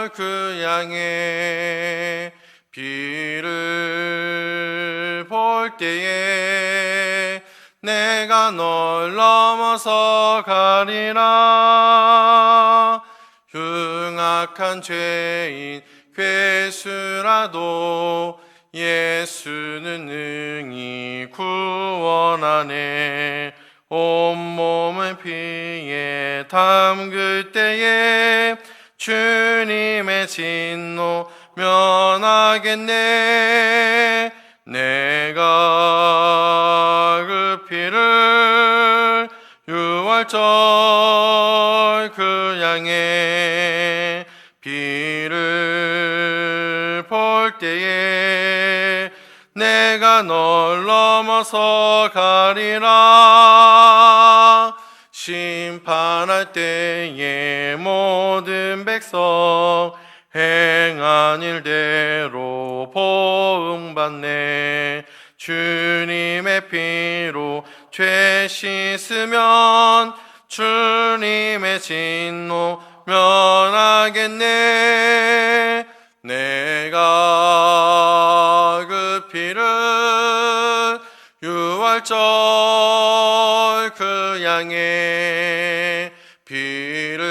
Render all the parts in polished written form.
그 양의 비를 볼 때에 내가 널 넘어서 가리라. 흉악한 죄인 괴수라도 예수는 능히 구원하네. 온몸을 피에 담글 때에 주님의 진노 면하겠네. 내가 그 피를 유월절 그 양의 비를 볼 때에 내가 널 넘어서 가리라. 심판할 때에 모든 백성 행한 일대로 보응받네. 주님의 피로 죄 씻으면 주님의 진노 면하겠네. 내가 그 피를 유월절 그 양의 비를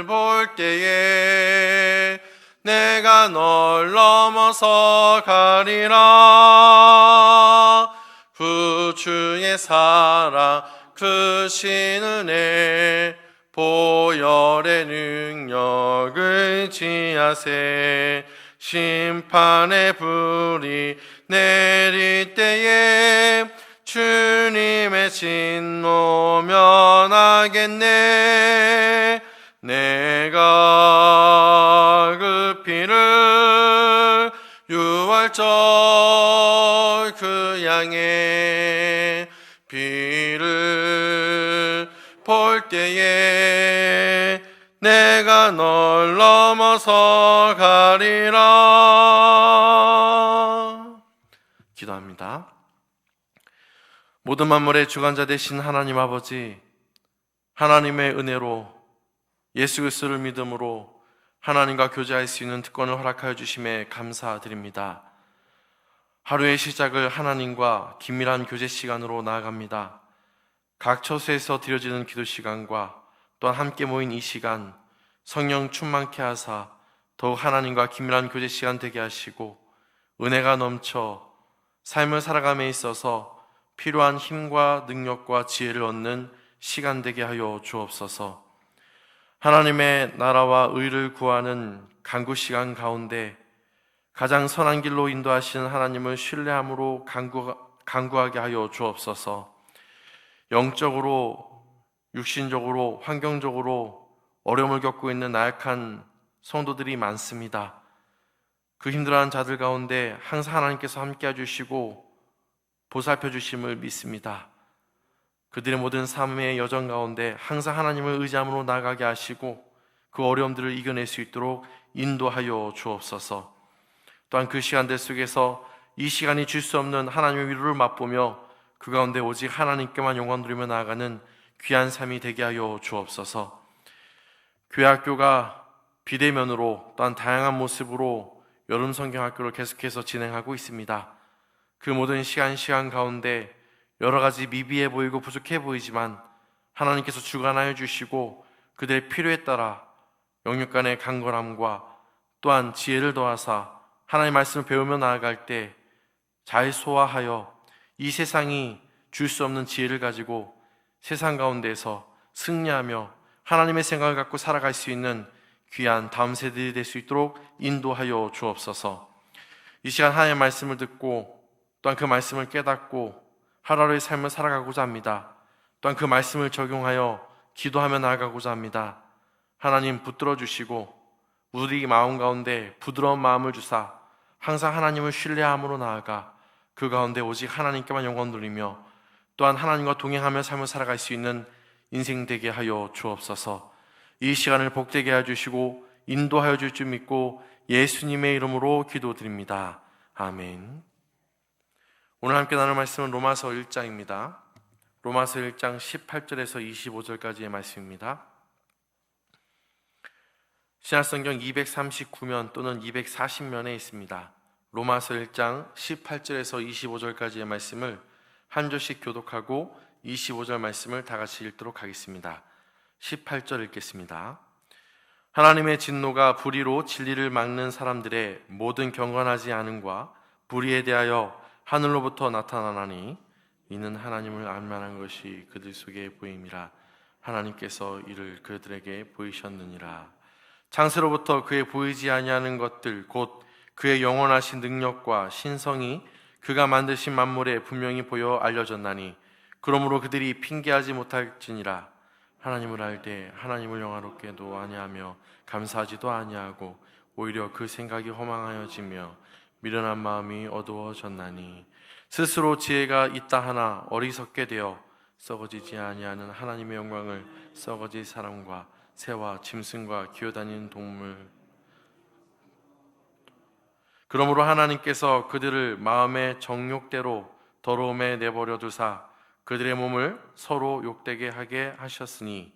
볼 때에 내가 널 넘어서 가리라. 구주의 사랑 그 신을 내 보혈의 능력을 지하세. 심판의 불이 내릴 때에 주님의 진노 면하겠네. 내가 그 피를 유월절 그 양의 비를 볼 때에 내가 널 넘어서 가리라. 기도합니다. 모든 만물의 주관자 되신 하나님 아버지, 하나님의 은혜로 예수 그리스도를 믿음으로 하나님과 교제할 수 있는 특권을 허락하여 주심에 감사드립니다. 하루의 시작을 하나님과 긴밀한 교제 시간으로 나아갑니다. 각 처소에서 드려지는 기도 시간과 또한 함께 모인 이 시간 성령 충만케 하사 더욱 하나님과 긴밀한 교제 시간 되게 하시고 은혜가 넘쳐 삶을 살아감에 있어서 필요한 힘과 능력과 지혜를 얻는 시간 되게 하여 주옵소서. 하나님의 나라와 의를 구하는 간구 시간 가운데 가장 선한 길로 인도하시는 하나님을 신뢰함으로 간구하게 하여 주옵소서. 영적으로, 육신적으로, 환경적으로 어려움을 겪고 있는 나약한 성도들이 많습니다. 그 힘들어하는 자들 가운데 항상 하나님께서 함께 해주시고 보살펴 주심을 믿습니다. 그들의 모든 삶의 여정 가운데 항상 하나님을 의지함으로 나아가게 하시고 그 어려움들을 이겨낼 수 있도록 인도하여 주옵소서. 또한 그 시간들 속에서 이 시간이 줄 수 없는 하나님의 위로를 맛보며 그 가운데 오직 하나님께만 영광 돌리며 나아가는 귀한 삶이 되게 하여 주옵소서. 교회 학교가 비대면으로 또한 다양한 모습으로 여름 성경학교를 계속해서 진행하고 있습니다. 그 모든 시간 가운데 여러 가지 미비해 보이고 부족해 보이지만 하나님께서 주관하여 주시고 그들의 필요에 따라 영육 간의 강건함과 또한 지혜를 더하사 하나님의 말씀을 배우며 나아갈 때 잘 소화하여 이 세상이 줄 수 없는 지혜를 가지고 세상 가운데서 승리하며 하나님의 생각을 갖고 살아갈 수 있는 귀한 다음 세대들이 될 수 있도록 인도하여 주옵소서. 이 시간 하나님의 말씀을 듣고 또한 그 말씀을 깨닫고 하루하루의 삶을 살아가고자 합니다. 또한 그 말씀을 적용하여 기도하며 나아가고자 합니다. 하나님 붙들어 주시고 우리 마음 가운데 부드러운 마음을 주사 항상 하나님을 신뢰함으로 나아가 그 가운데 오직 하나님께만 영광 돌리며 또한 하나님과 동행하며 삶을 살아갈 수 있는 인생 되게 하여 주옵소서. 이 시간을 복되게 해주시고 인도하여 줄 줄 믿고 예수님의 이름으로 기도드립니다. 아멘. 오늘 함께 나눌 말씀은 로마서 1장입니다. 로마서 1장 18절에서 25절까지의 말씀입니다. 신약성경 239면 또는 240면에 있습니다. 로마서 1장 18절에서 25절까지의 말씀을 한 절씩 교독하고 25절 말씀을 다 같이 읽도록 하겠습니다. 18절 읽겠습니다. 하나님의 진노가 불의로 진리를 막는 사람들의 모든 경건하지 않음과 불의에 대하여 하늘로부터 나타나나니 이는 하나님을 알만한 것이 그들 속에 보임이라. 하나님께서 이를 그들에게 보이셨느니라. 창세로부터 그의 보이지 아니하는 것들 곧 그의 영원하신 능력과 신성이 그가 만드신 만물에 분명히 보여 알려졌나니 그러므로 그들이 핑계하지 못할지니라. 하나님을 알되 하나님을 영화롭게도 아니하며 감사하지도 아니하고 오히려 그 생각이 허망하여지며 미련한 마음이 어두워졌나니 스스로 지혜가 있다 하나 어리석게 되어 썩어지지 아니하는 하나님의 영광을 썩어질 사람과 새와 짐승과 기어다니는 동물. 그러므로 하나님께서 그들을 마음의 정욕대로 더러움에 내버려 두사 그들의 몸을 서로 욕되게 하게 하셨으니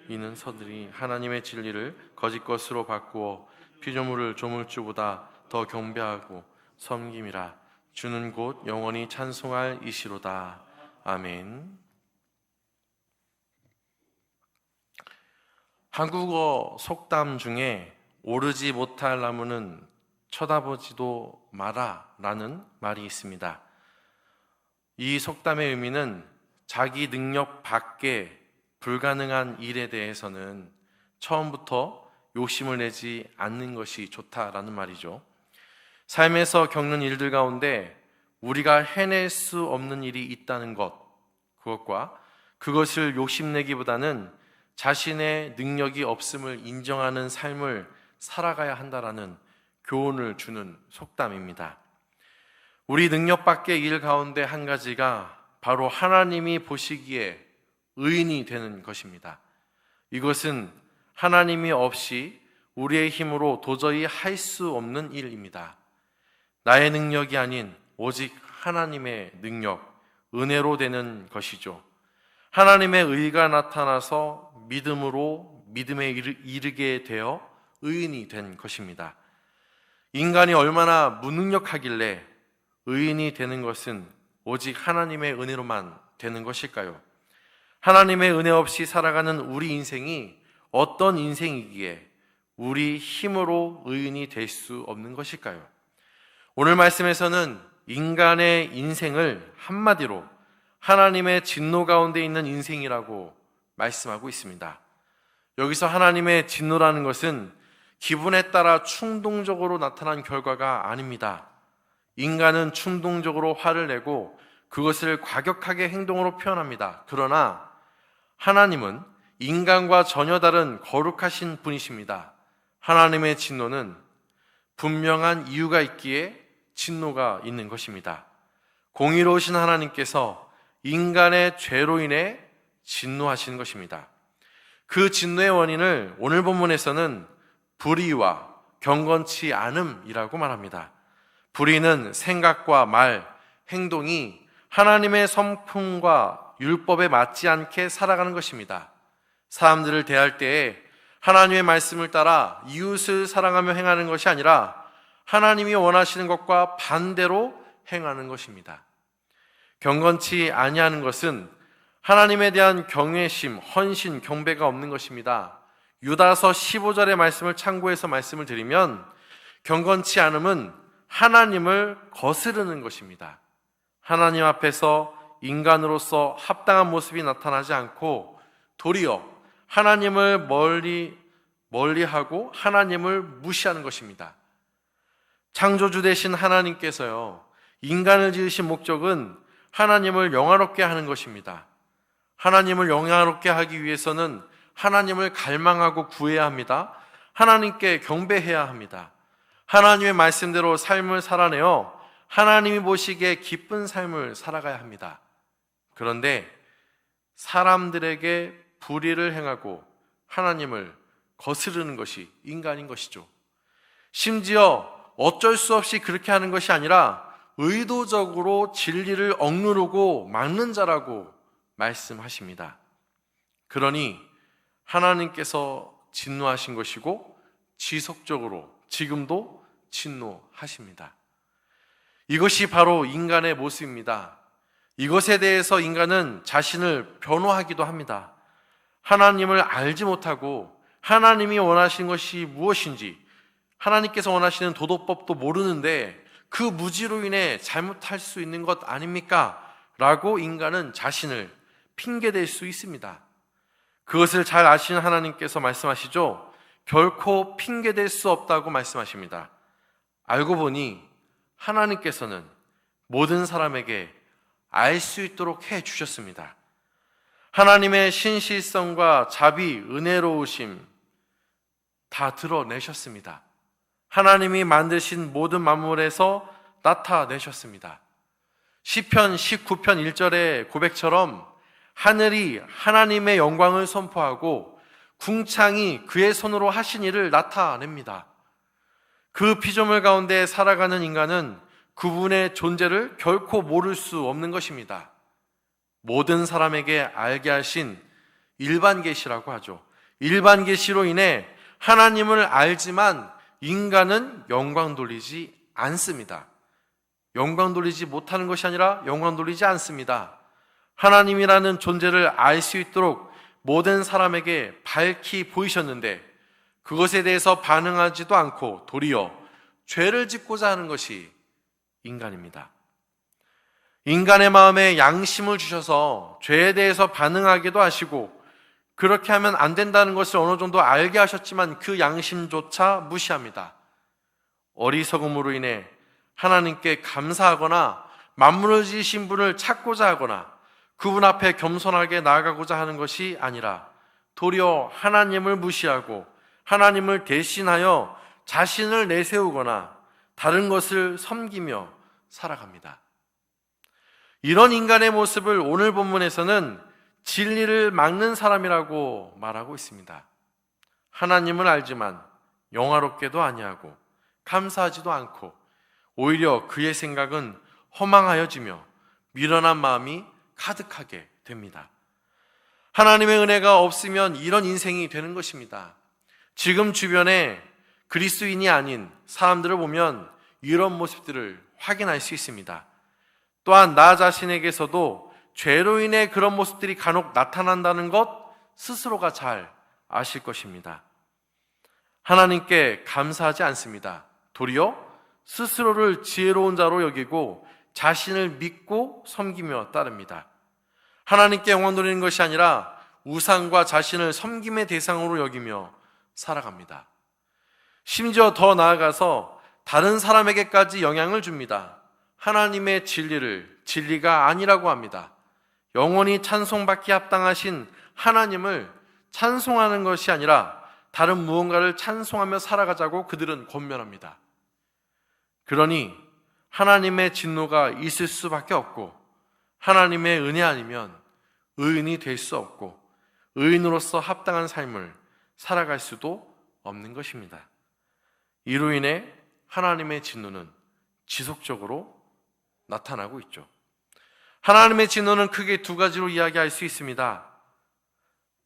이는 서들이 하나님의 진리를 거짓 것으로 바꾸어 피조물을 조물주보다 더 경배하고 섬김이라. 주는 곧 영원히 찬송할 이시로다. 아멘. 한국어 속담 중에 오르지 못할 나무는 쳐다보지도 마라 라는 말이 있습니다. 이 속담의 의미는 자기 능력 밖에 불가능한 일에 대해서는 처음부터 욕심을 내지 않는 것이 좋다라는 말이죠. 삶에서 겪는 일들 가운데 우리가 해낼 수 없는 일이 있다는 것, 그것과 그것을 욕심내기보다는 자신의 능력이 없음을 인정하는 삶을 살아가야 한다라는 교훈을 주는 속담입니다. 우리 능력 밖의 일 가운데 한 가지가 바로 하나님이 보시기에 의인이 되는 것입니다. 이것은 하나님이 없이 우리의 힘으로 도저히 할 수 없는 일입니다. 나의 능력이 아닌 오직 하나님의 능력, 은혜로 되는 것이죠. 하나님의 의가 나타나서 믿음으로 믿음에 이르게 되어 의인이 된 것입니다. 인간이 얼마나 무능력하길래 의인이 되는 것은 오직 하나님의 은혜로만 되는 것일까요? 하나님의 은혜 없이 살아가는 우리 인생이 어떤 인생이기에 우리 힘으로 의인이 될 수 없는 것일까요? 오늘 말씀에서는 인간의 인생을 한마디로 하나님의 진노 가운데 있는 인생이라고 말씀하고 있습니다. 여기서 하나님의 진노라는 것은 기분에 따라 충동적으로 나타난 결과가 아닙니다. 인간은 충동적으로 화를 내고 그것을 과격하게 행동으로 표현합니다. 그러나 하나님은 인간과 전혀 다른 거룩하신 분이십니다. 하나님의 진노는 분명한 이유가 있기에 진노가 있는 것입니다. 공의로우신 하나님께서 인간의 죄로 인해 진노하시는 것입니다. 그 진노의 원인을 오늘 본문에서는 불의와 경건치 않음이라고 말합니다. 불의는 생각과 말, 행동이 하나님의 성품과 율법에 맞지 않게 살아가는 것입니다. 사람들을 대할 때에 하나님의 말씀을 따라 이웃을 사랑하며 행하는 것이 아니라 하나님이 원하시는 것과 반대로 행하는 것입니다. 경건치 아니하는 것은 하나님에 대한 경외심, 헌신, 경배가 없는 것입니다. 유다서 15절의 말씀을 참고해서 말씀을 드리면 경건치 않음은 하나님을 거스르는 것입니다. 하나님 앞에서 인간으로서 합당한 모습이 나타나지 않고 도리어 하나님을 멀리하고 하나님을 무시하는 것입니다. 창조주 되신 하나님께서요, 인간을 지으신 목적은 하나님을 영화롭게 하는 것입니다. 하나님을 영화롭게 하기 위해서는 하나님을 갈망하고 구해야 합니다. 하나님께 경배해야 합니다. 하나님의 말씀대로 삶을 살아내어 하나님이 보시기에 기쁜 삶을 살아가야 합니다. 그런데 사람들에게 불의를 행하고 하나님을 거스르는 것이 인간인 것이죠. 심지어 어쩔 수 없이 그렇게 하는 것이 아니라 의도적으로 진리를 억누르고 막는 자라고 말씀하십니다. 그러니 하나님께서 진노하신 것이고 지속적으로 지금도 진노하십니다. 이것이 바로 인간의 모습입니다. 이것에 대해서 인간은 자신을 변호하기도 합니다. 하나님을 알지 못하고 하나님이 원하시는 것이 무엇인지, 하나님께서 원하시는 도덕법도 모르는데 그 무지로 인해 잘못할 수 있는 것 아닙니까? 라고 인간은 자신을 핑계댈 수 있습니다. 그것을 잘 아시는 하나님께서 말씀하시죠. 결코 핑계댈 수 없다고 말씀하십니다. 알고 보니 하나님께서는 모든 사람에게 알 수 있도록 해 주셨습니다. 하나님의 신실성과 자비, 은혜로우심 다 드러내셨습니다. 하나님이 만드신 모든 만물에서 나타내셨습니다. 시편 19편 1절의 고백처럼 하늘이 하나님의 영광을 선포하고 궁창이 그의 손으로 하신 일을 나타냅니다. 그 피조물 가운데 살아가는 인간은 그분의 존재를 결코 모를 수 없는 것입니다. 모든 사람에게 알게 하신 일반 계시라고 하죠. 일반 계시로 인해 하나님을 알지만 인간은 영광 돌리지 않습니다. 영광 돌리지 못하는 것이 아니라 영광 돌리지 않습니다. 하나님이라는 존재를 알 수 있도록 모든 사람에게 밝히 보이셨는데 그것에 대해서 반응하지도 않고 도리어 죄를 짓고자 하는 것이 인간입니다. 인간의 마음에 양심을 주셔서 죄에 대해서 반응하기도 하시고 그렇게 하면 안 된다는 것을 어느 정도 알게 하셨지만 그 양심조차 무시합니다. 어리석음으로 인해 하나님께 감사하거나 만물을 지으신 분을 찾고자 하거나 그분 앞에 겸손하게 나아가고자 하는 것이 아니라 도리어 하나님을 무시하고 하나님을 대신하여 자신을 내세우거나 다른 것을 섬기며 살아갑니다. 이런 인간의 모습을 오늘 본문에서는 진리를 막는 사람이라고 말하고 있습니다. 하나님을 알지만 영화롭게도 아니하고 감사하지도 않고 오히려 그의 생각은 허망하여지며 미련한 마음이 가득하게 됩니다. 하나님의 은혜가 없으면 이런 인생이 되는 것입니다. 지금 주변에 그리스도인이 아닌 사람들을 보면 이런 모습들을 확인할 수 있습니다. 또한 나 자신에게서도 죄로 인해 그런 모습들이 간혹 나타난다는 것 스스로가 잘 아실 것입니다. 하나님께 감사하지 않습니다. 도리어 스스로를 지혜로운 자로 여기고 자신을 믿고 섬기며 따릅니다. 하나님께 영광 돌리는 것이 아니라 우상과 자신을 섬김의 대상으로 여기며 살아갑니다. 심지어 더 나아가서 다른 사람에게까지 영향을 줍니다. 하나님의 진리를 진리가 아니라고 합니다. 영원히 찬송받기 합당하신 하나님을 찬송하는 것이 아니라 다른 무언가를 찬송하며 살아가자고 그들은 권면합니다. 그러니 하나님의 진노가 있을 수밖에 없고 하나님의 은혜 아니면 의인이 될 수 없고 의인으로서 합당한 삶을 살아갈 수도 없는 것입니다. 이로 인해 하나님의 진노는 지속적으로 나타나고 있죠. 하나님의 진노는 크게 두 가지로 이야기할 수 있습니다.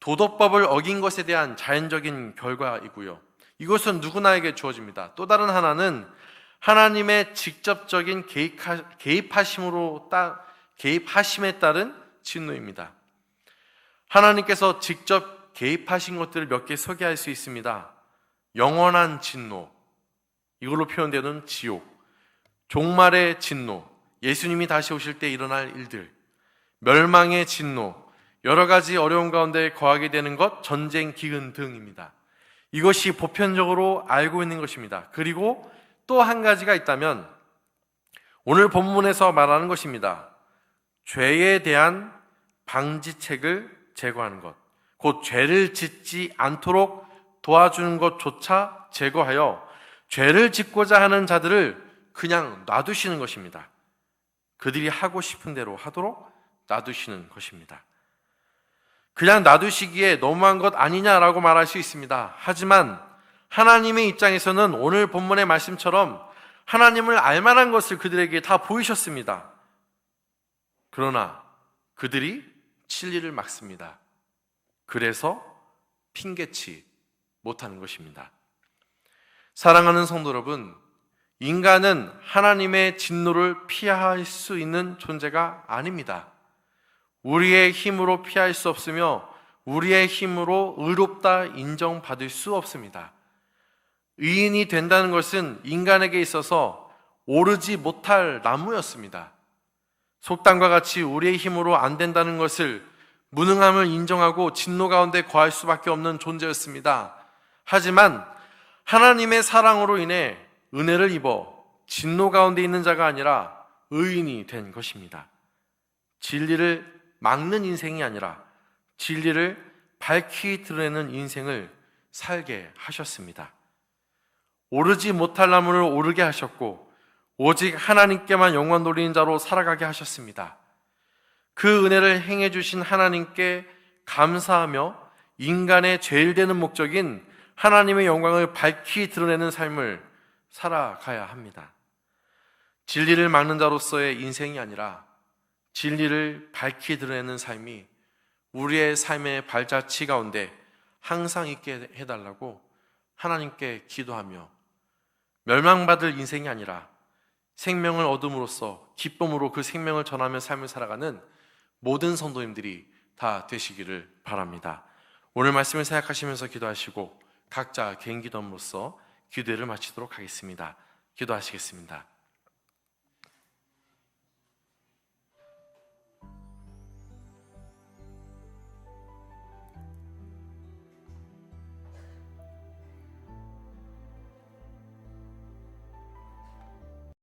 도덕법을 어긴 것에 대한 자연적인 결과이고요. 이것은 누구나에게 주어집니다. 또 다른 하나는 하나님의 직접적인 개입하심에 따른 진노입니다. 하나님께서 직접 개입하신 것들을 몇 개 소개할 수 있습니다. 영원한 진노, 이걸로 표현되는 지옥, 종말의 진노, 예수님이 다시 오실 때 일어날 일들, 멸망의 진노, 여러 가지 어려움 가운데 거하게 되는 것, 전쟁, 기근 등입니다. 이것이 보편적으로 알고 있는 것입니다. 그리고 또 한 가지가 있다면 오늘 본문에서 말하는 것입니다. 죄에 대한 방지책을 제거하는 것, 곧 죄를 짓지 않도록 도와주는 것조차 제거하여 죄를 짓고자 하는 자들을 그냥 놔두시는 것입니다. 그들이 하고 싶은 대로 하도록 놔두시는 것입니다. 그냥 놔두시기에 너무한 것 아니냐라고 말할 수 있습니다. 하지만 하나님의 입장에서는 오늘 본문의 말씀처럼 하나님을 알만한 것을 그들에게 다 보이셨습니다. 그러나 그들이 진리를 막습니다. 그래서 핑계치 못하는 것입니다. 사랑하는 성도 여러분, 인간은 하나님의 진노를 피할 수 있는 존재가 아닙니다. 우리의 힘으로 피할 수 없으며 우리의 힘으로 의롭다 인정받을 수 없습니다. 의인이 된다는 것은 인간에게 있어서 오르지 못할 나무였습니다. 속담과 같이 우리의 힘으로 안 된다는 것을 무능함을 인정하고 진노 가운데 거할 수밖에 없는 존재였습니다. 하지만 하나님의 사랑으로 인해 은혜를 입어 진노 가운데 있는 자가 아니라 의인이 된 것입니다. 진리를 막는 인생이 아니라 진리를 밝히 드러내는 인생을 살게 하셨습니다. 오르지 못할 나무를 오르게 하셨고 오직 하나님께만 영광 돌리는 자로 살아가게 하셨습니다. 그 은혜를 행해 주신 하나님께 감사하며 인간의 제일 되는 목적인 하나님의 영광을 밝히 드러내는 삶을 살아가야 합니다. 진리를 막는 자로서의 인생이 아니라 진리를 밝히 드러내는 삶이 우리의 삶의 발자취 가운데 항상 있게 해달라고 하나님께 기도하며 멸망받을 인생이 아니라 생명을 얻음으로써 기쁨으로 그 생명을 전하며 삶을 살아가는 모든 성도님들이 다 되시기를 바랍니다. 오늘 말씀을 생각하시면서 기도하시고 각자 개인 기도함으로써 기도를 마치도록 하겠습니다. 기도하시겠습니다.